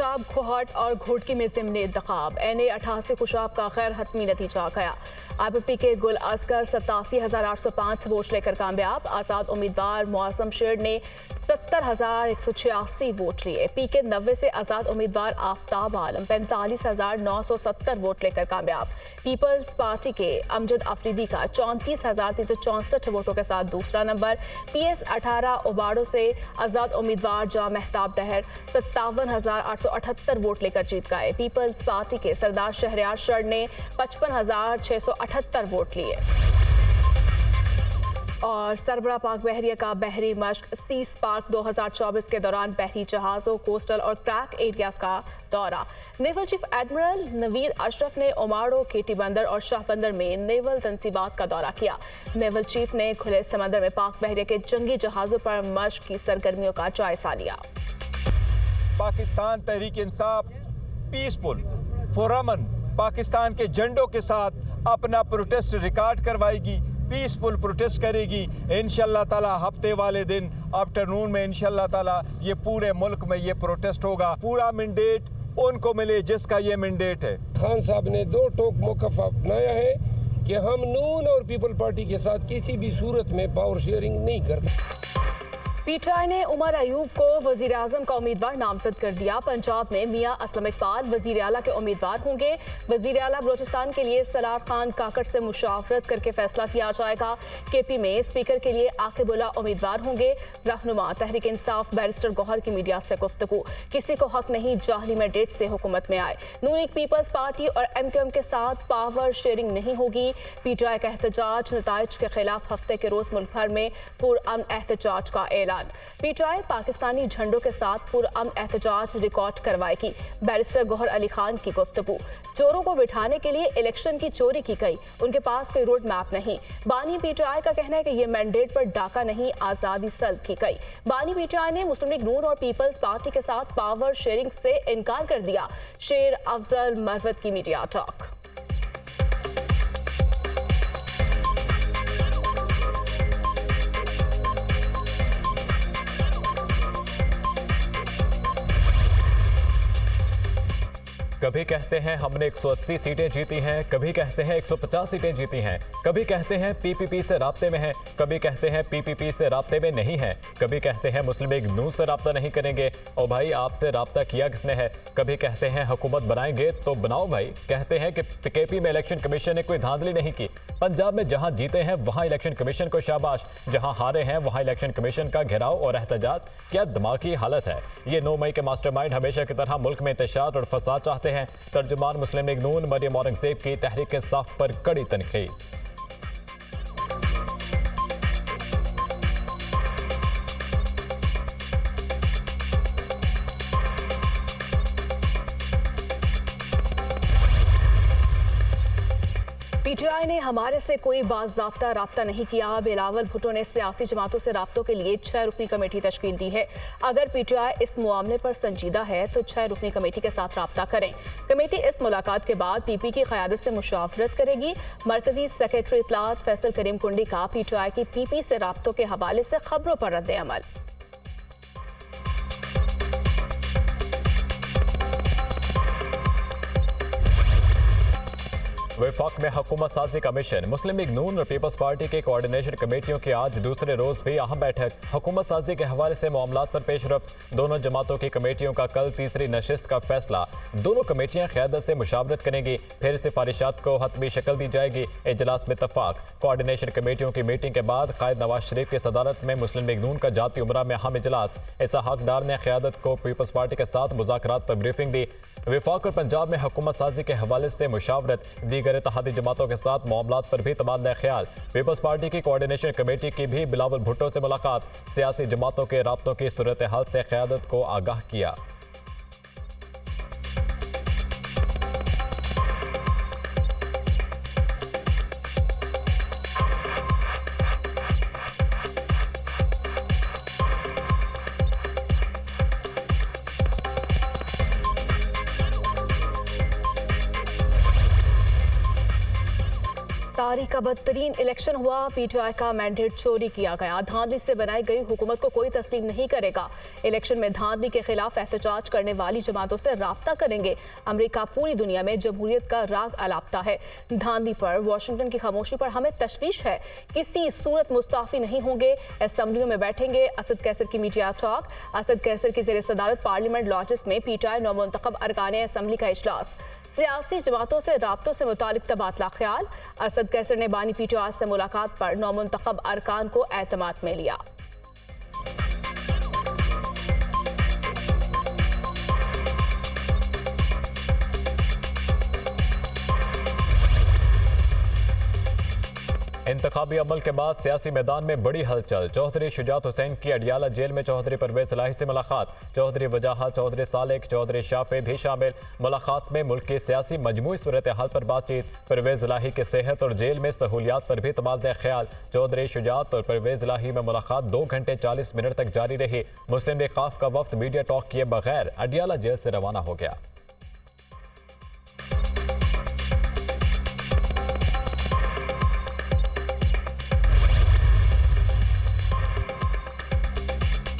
खुशाब, खोहट और घोटकी में ज़िमनी इंतखाब। NA 88 खुशाब का खैर हतमी नतीजा गया। IPP के गुल असगर 87,805 वोट लेकर कामयाब। आज़ाद उम्मीदवार मुआज़म शेर ने 70,186 वोट लिए। PK 90 से आज़ाद उम्मीदवार आफ्ताब आलम 45,970 वोट लेकर कामयाब। पीपल्स पार्टी के अमजद अफरीदी का 34,364 वोटों के साथ दूसरा नंबर। PS 18 उबाड़ो से आज़ाद उम्मीदवार जा महताब डहर 57,878 वोट लेकर जीत गए। पीपल्स पार्टी के सरदार शहरयार शर ने 55,678 वोट लिए। और सरबरा पाक बहरिया का बहरी मश्क सी स्पार्क 2024 के दौरान बहरी जहाज़ों, कोस्टल और क्रैक एरियाज का दौरा। Naval chief admiral Naveed Ashraf ने ओमाड़ो, केटी बंदर और शाह बंदर में नेवल तंसीबात का दौरा किया। नेवल चीफ ने खुले समंदर में पाक बहरिया के जंगी जहाज़ों पर मश्क की सरगर्मियों का जायजा लिया। पाकिस्तान तहरीक इंसाफ पीसफुल पुरअमन पाकिस्तान के झंडों के साथ अपना प्रोटेस्ट रिकॉर्ड करवाएगी, पीसफुल प्रोटेस्ट करेगी। इंशाअल्लाह ताला हफ्ते वाले दिन आफ्टरनून में इंशाअल्लाह ताला ये पूरे मुल्क में ये प्रोटेस्ट होगा। पूरा मैंडेट उनको मिले जिसका ये मैंडेट है। खान साहब ने दो टोक मौक़िफ़ अपनाया है कि हम नून और पीपल पार्टी के साथ किसी भी सूरत में पावर शेयरिंग नहीं करते। PTI ने उमर अयूब को वजीर आजम का उम्मीदवार नामजद कर दिया। पंजाब में मियां असलम इकबाल वजीर आला के उम्मीदवार होंगे। वजीर आला बलोचिस्तान के लिए सलार खान काकड़ से मुशावरत करके फैसला किया जाएगा। KP में स्पीकर के लिए आकिबुल्ला उम्मीदवार होंगे। रहनुमा तहरीक इंसाफ बैरिस्टर गौहर की मीडिया से गुफ्तगू। किसी को हक नहीं जाली मैंडेट से हुकूमत में आए। नून लीग पीपल्स पार्टी और MQM के साथ पावर शेयरिंग नहीं होगी। PTI का एहतजाज नताइज के खिलाफ हफ्ते के रोज मुल्क भर में पुरअमन एहतजाज का ऐलान। PTI पाकिस्तानी झंडों के साथ पुरअमन एहतजाज रिकॉर्ड करवाएगी। बैरिस्टर गौहर अली खान की गुफ्तगू। चोरों को बिठाने के लिए इलेक्शन की चोरी की गई, उनके पास कोई रोड मैप नहीं। बानी PTI का कहना है कि यह मैंडेट पर डाका नहीं, आजादी सल्ब की गई। बानी PTI ने मुस्लिम लीग नून और पीपल्स पार्टी के साथ पावर शेयरिंग से इनकार कर दिया। शेर अफजल मरवत की मीडिया टॉक। कभी कहते हैं हमने 180 सीटें जीती हैं, कभी कहते हैं 150 सीटें जीती हैं, कभी कहते हैं PPP से राब्ते में हैं, कभी कहते हैं PPP से राब्ते में नहीं है, कभी कहते हैं मुस्लिम लीग नून से राब्ता नहीं करेंगे। और भाई आपसे राब्ता किया किसने है? कभी कहते हैं हुकूमत बनाएंगे तो बनाओ भाई। कहते हैं कि KP में इलेक्शन कमीशन ने कोई धांधली नहीं की। पंजाब में जहां जीते हैं वहां इलेक्शन कमीशन को शाबाश, जहां हारे हैं वहां इलेक्शन कमीशन का घेराव और एहतजाज। क्या दिमागी हालत है। ये 9 मई के मास्टरमाइंड हमेशा की तरह मुल्क में इंतशार और फसाद चाहते हैं। तर्जुमान मुस्लिम लीग नून मरियम औरंगजेब की तहरीक इंसाफ पर कड़ी तनकीद। PTI ने हमारे से कोई बाज़ाब्ता राब्ता नहीं किया। बिलावल भुट्टो ने सियासी जमातों से राब्तों के लिए 6 रुकनी कमेटी तश्कील दी है। अगर PTI इस मामले पर संजीदा है तो 6 रुकनी कमेटी के साथ राब्ता करें। कमेटी इस मुलाकात के बाद PP की क़यादत से मुशावरत करेगी। मरकजी सेक्रेटरी इत्तलात फैसल करीम कुंडी का PTI की PP से राब्तों के हवाले से खबरों पर रद्द अमल। वफाक में हुकूमत साजी का मिशन। मुस्लिम लीग नून और पीपल्स पार्टी के कोऑर्डिनेशन कमेटियों की आज दूसरे रोज भी अहम बैठक। हुकूमत साजी के हवाले से मामलात पर पेशरफ्त। दोनों जमातों की कमेटियों का कल तीसरी नशिस्त का फैसला। दोनों कमेटियां क़यादत से मुशावरत करेंगी, फिर सिफारिशात को हतमी शक्ल दी जाएगी। इजलास में इत्तफाक। कोऑर्डिनेशन कमेटियों की मीटिंग के बाद कायद नवाज शरीफ की सदारत में मुस्लिम लीग नून का जाती उमरा में अहम इजलास। इसहाक डार ने क़यादत को पीपल्स पार्टी के साथ मुज़ाकरात पर ब्रीफिंग दी। वफाक और पंजाब में हुकूमत साजी के हवाले से मुशावरत। दीगर इत्तेहादी जमातों के साथ मामलात पर भी तबादला ख्याल। पीपल्स पार्टी की कोऑर्डिनेशन कमेटी की भी बिलावल भुट्टो से मुलाकात। सियासी जमातों के राब्तों की सूरत हाल से क़यादत को आगाह किया। तारीख का बदतरीन इलेक्शन हुआ। पीटीआई का मैंडेट चोरी किया गया। धांधली से बनाई गई हुकूमत को कोई तस्लीम नहीं करेगा। इलेक्शन में धांधली के खिलाफ एहतजाज करने वाली जमातों से राब्ता करेंगे। अमेरिका पूरी दुनिया में जमहूरियत का राग अलापता है। धांधली पर वाशिंगटन की खामोशी पर हमें तशवीश है। किसी सूरत मुस्ताफी नहीं होंगे। असेंबलियों में बैठेंगे। असद कैसर की मीडिया टॉक। असद कैसर की ज़ेर सदारत पार्लियामेंट लॉजेस में पीटीआई नौमुंतखब अरकान असेंबली का इजलास। सियासी जमातों से राब्तों से मुतालिक तबादला ख्याल। असद कैसर ने बानी पीटीआई से मुलाकात पर नौमुंतखब अरकान को एतमाद में लिया। इंतखाबी अमल के बाद सियासी मैदान में बड़ी हलचल। चौधरी शुजात हुसैन की अडियाला जेल में चौधरी परवेज इलाही से मुलाकात। चौधरी वजाहत, चौधरी सालेक, चौधरी शाफे भी शामिल। मुलाकात में मुल्क की सियासी मजमूई सूरत हाल पर बातचीत। परवेज इलाही के सेहत और जेल में सहूलियात पर भी तबादला ख्याल। चौधरी शुजात और परवेज इलाही में मुलाकात 2 घंटे 40 मिनट तक जारी रही। मुस्लिम लीग काफ का वफ्द मीडिया टॉक किए बगैर अडियाला जेल से रवाना हो गया।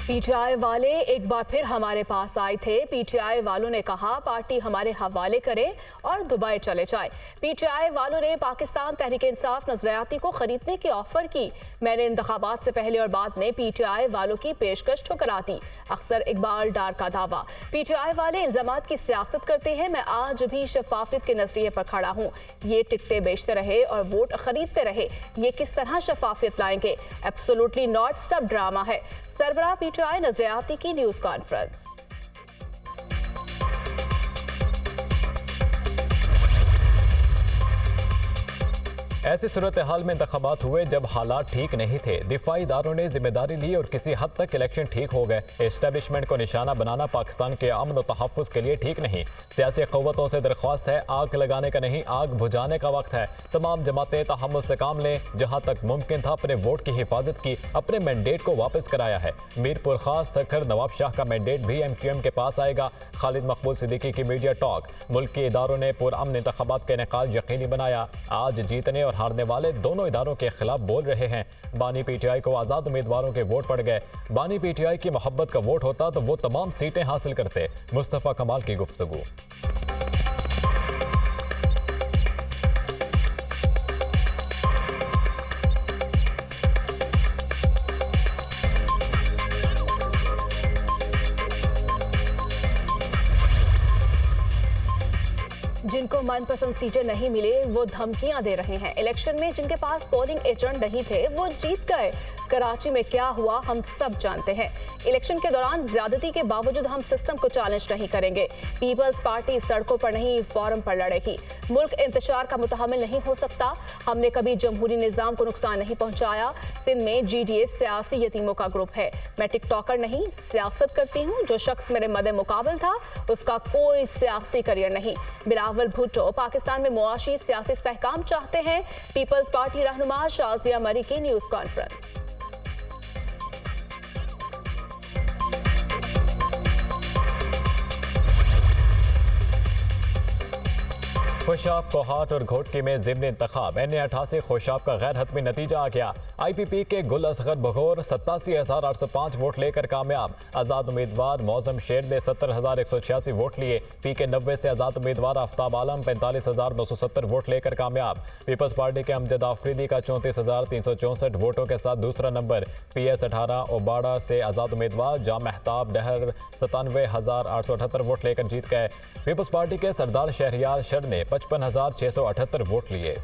पीटीआई वाले एक बार फिर हमारे पास आए थे। पीटीआई वालों ने कहा पार्टी हमारे हवाले करें और दुबई चले जाए। पीटीआई वालों ने पाकिस्तान तहरीक इंसाफ नजरियाती को खरीदने की ऑफर की। मैंने इंतखाबात से पहले और बाद में पीटीआई वालों की पेशकश ठुकरा दी। अख्तर इकबाल डार का दावा। पीटीआई वाले इल्जामात की सियासत करते हैं। मैं आज भी शफाफियत के नजरिए पर खड़ा हूँ। ये टिकटें बेचते रहे और वोट खरीदते रहे, ये किस तरह शफाफियत लाएंगे? एब्सोल्युटली नॉट, सब ड्रामा है। सरबराह पीटीआई नजरियाती की न्यूज कॉन्फ्रेंस। ऐसी सूरत हाल में इंतखाबात हुए जब हालात ठीक नहीं थे। दिफाई इदारों ने जिम्मेदारी ली और किसी हद तक इलेक्शन ठीक हो गए। एस्टेब्लिशमेंट को निशाना बनाना पाकिस्तान के अमन और तहफ़्फ़ुज़ के लिए ठीक नहीं। सियासी क़ुव्वतों से दरख्वास्त है, आग लगाने का नहीं, आग बुझाने का वक्त है। तमाम जमातें तहम्मुल से काम लें। जहाँ तक मुमकिन था अपने वोट की हिफाजत की, अपने मैंडेट को वापस कराया है। मीरपुर खास सखर नवाब शाह का मैंडेट भी MQM के पास आएगा। खालिद मकबूल सिद्दीकी की मीडिया टॉक। मुल्क के इदारों ने पुरअमन इंतखाबात का इनेकाद यकीनी बनाया। आज जीतने और हारने वाले दोनों इदारों के खिलाफ बोल रहे हैं। बानी पीटीआई को आज़ाद उम्मीदवारों के वोट पड़ गए। बानी पीटीआई की मोहब्बत का वोट होता तो वो तमाम सीटें हासिल करते। मुस्तफ़ा कमाल की गुफ्तगू। जिनको मनपसंद सीटें नहीं मिले वो धमकियां दे रहे हैं। इलेक्शन में जिनके पास पोलिंग एजेंट नहीं थे वो जीत गए। कराची में क्या हुआ हम सब जानते हैं। इलेक्शन के दौरान ज्यादती के बावजूद हम सिस्टम को चैलेंज नहीं करेंगे। पीपल्स पार्टी सड़कों पर नहीं फोरम पर लड़ेगी। मुल्क इंतशार का मुतहम्मिल नहीं हो सकता। हमने कभी जमहूरी निजाम को नुकसान नहीं पहुंचाया। सिंध में GDA सियासी यतीमों का ग्रुप है। मैं टिकटॉकर नहीं, सियासत करती हूँ। जो शख्स मेरे मदे मुकाबल था उसका कोई सियासी करियर नहीं। बिलावल भुट्टो पाकिस्तान में मुआशी सियासी इस्तेहकाम चाहते हैं। पीपल्स पार्टी रहनुमा शाजिया मरी की न्यूज कॉन्फ्रेंस। खुशाब, कोहाट और घोटकी में ज़िमनी इंतखाब। NA-88 खुशाब का गैर हतमी नतीजा आ गया। IPP के गुल असगर बघोर 87,805 वोट लेकर कामयाब। आज़ाद उम्मीदवार मौजम शेर ने 70,186 वोट लिए। PK 90 से आज़ाद उम्मीदवार आफ्ताब आलम 45,970 वोट लेकर कामयाब। पीपल्स पार्टी के अमजद आफरीदी का 34,364 वोटों के साथ दूसरा नंबर। PS 18 ओबाड़ा से आज़ाद उम्मीदवार जाम महताब डहर 97,878 वोट लेकर जीत गए। पीपल्स पार्टी के सरदार शहरियार शर ने 55,678 वोट लिए।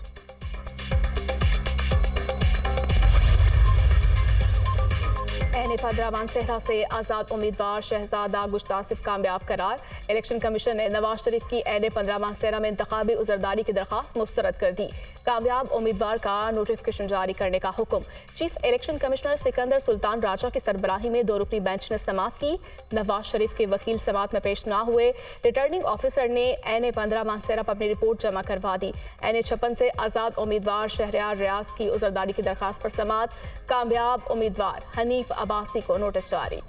NA-15 मानसेहरा से आज़ाद उम्मीदवार शहजादा गुश्तासिफ कामयाब करार। इलेक्शन कमीशन ने नवाज शरीफ की NA-15 मानसेहरा में इंतखाबी उजरदारी की दरख्वास्त मुस्तरद कर दी। कामयाब उम्मीदवार का नोटिफिकेशन जारी करने का हुक्म। Chief election commissioner Sikandar Sultan Raja की सरबराही में 2 रुकनी बेंच ने समाअत की। नवाज शरीफ के वकील समाअत में पेश ना हुए। रिटर्निंग ऑफिसर ने NA-15 मानसेहरा पर अपनी रिपोर्ट जमा करवा दी। NA-56 से आज़ाद उम्मीदवार शहरियार रियाज की उजरदारी की दरख्वास्त पर समाअत। कामयाब उम्मीदवार हनीफ अब्बासी को नोटिस जारी।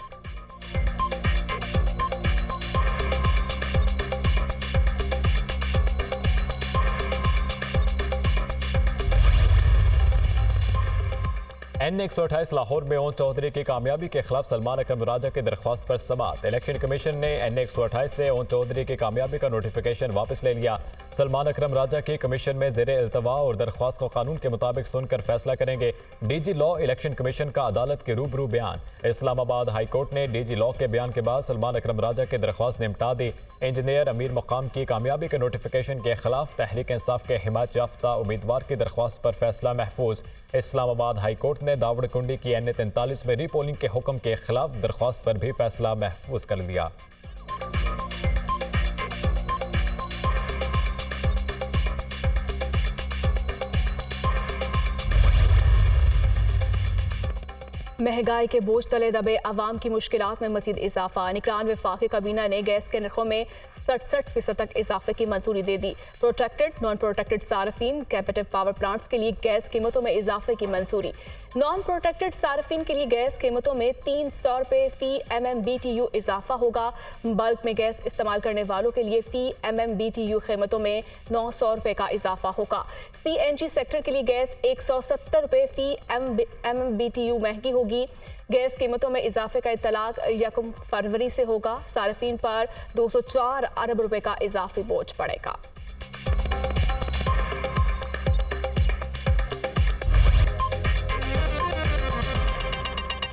N128 लाहौर में ओन चौधरी की कामयाबी के खिलाफ सलमान अकरम राजा की दरख्वास्त पर समाअत। इलेक्शन कमीशन ने N128 से ओन चौधरी की कामयाबी का नोटिफिकेशन वापस ले लिया। सलमान अकरम राजा की कमीशन में ज़ेरे इल्तवा और दरख्वास्त को कानून के मुताबिक सुनकर फैसला करेंगे। डीजी लॉ इलेक्शन कमीशन का अदालत के रूबरू बयान। इस्लामाबाद हाई कोर्ट ने डीजी लॉ के बयान के बाद सलमान अकरम राजा की दरख्वास्त निपटा दी। इंजीनियर अमीर मकाम की कामयाबी के नोटिफिकेशन के खिलाफ तहरीक इंसाफ के हिमायत याफ्ता उम्मीदवार की दरख्वास्त पर फैसला महफूज। इस्लामाबाद हाई कोर्ट ने दावड़कुंडी की N43 में रीपोलिंग के हुक्म के खिलाफ दरख्वास्त पर भी फैसला महफूज कर दिया। महंगाई के बोझ तले दबे अवाम की मुश्किलात में मजीद इजाफा। निगरान वफाकी काबीना ने गैस के नरखों में 67% तक इजाफे की मंजूरी दे दी। प्रोटेक्टेड नॉन प्रोटेक्टेड सार्फिन कैपेटिव पावर प्लांट्स के लिए गैस कीमतों में इजाफे की मंजूरी। नॉन प्रोटेक्टेड सार्फिन के लिए गैस कीमतों में 300 रुपये फी MMBTU इजाफा होगा। बल्क में गैस इस्तेमाल करने वालों के लिए फी MMBTU कीमतों में 900 रुपये का इजाफा होगा। CNG सेक्टर के लिए गैस 170 रुपये फी MMBTU महंगी होगी। गैस कीमतों में इजाफे का इत्तलाक 1 फरवरी से होगा। सार्फिन पर 204 अरब रुपए का इजाफी बोझ पड़ेगा।